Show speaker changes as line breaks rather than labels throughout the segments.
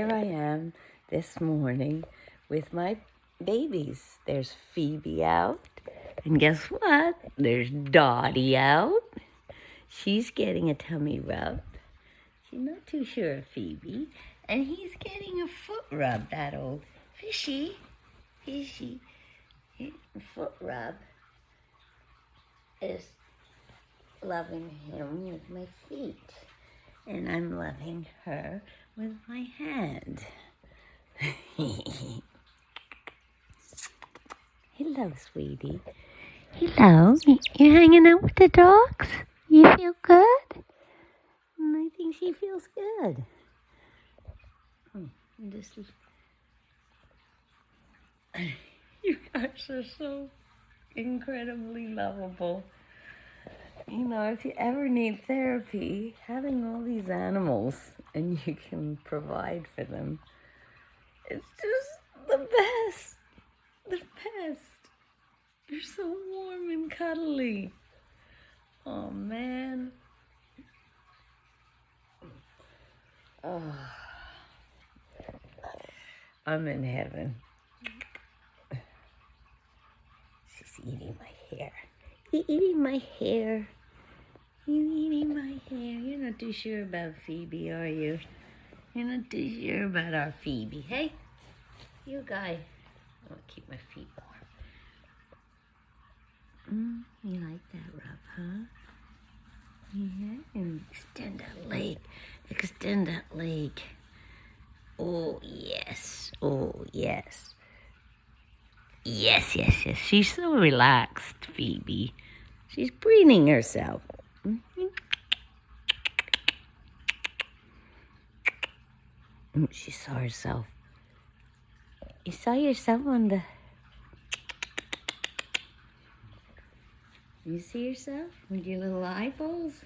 Here I am this morning with my babies. There's Phoebe out, and guess what? There's Dottie out. She's getting a tummy rub. She's not too sure of Phoebe, and he's getting a foot rub, that old fishy foot rub is loving him with my feet, and I'm loving her with my hand. Hello, sweetie. Hello. You're hanging out with the dogs? You feel good? And I think she feels good. You guys are so incredibly lovable. You know, if you ever need therapy, having all these animals and you can provide for them, it's just the best. The best. You're so warm and cuddly. Oh, man. Oh. I'm in heaven. She's eating my hair. You eating my hair? You eating my hair? You're not too sure about Phoebe, are you? You're not too sure about our Phoebe. Hey, you guy. I want to keep my feet warm. You like that rub, huh? Yeah, and extend that leg. Extend that leg. Oh, yes. Oh, yes. Yes, yes, yes. She's so relaxed, Phoebe. She's preening herself. She saw herself. You saw yourself on the... You see yourself with your little eyeballs?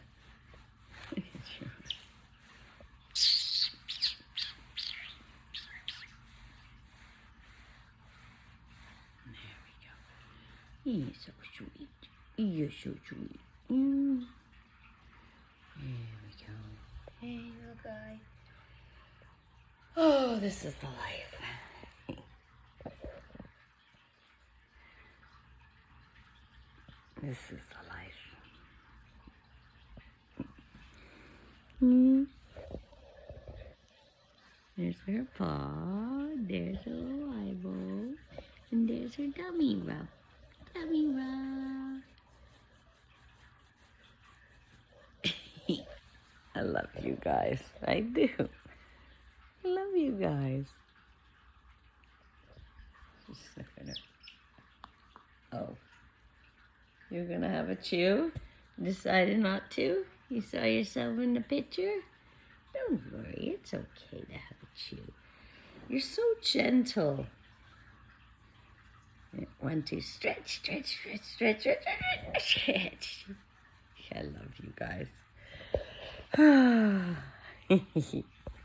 You're so sweet. You're so sweet. There we go. Hey, little guy. Oh, this is the life. This is the life. There's her paw. There's her little eyeball. And there's her dummy rub. Dummy rub. I love you guys. I do. I love you guys. Just sniffing it. Oh. You're gonna have a chew? Decided not to? You saw yourself in the picture? Don't worry, it's okay to have a chew. You're so gentle. 1, 2, stretch, stretch, stretch, stretch, stretch, stretch. I love you guys.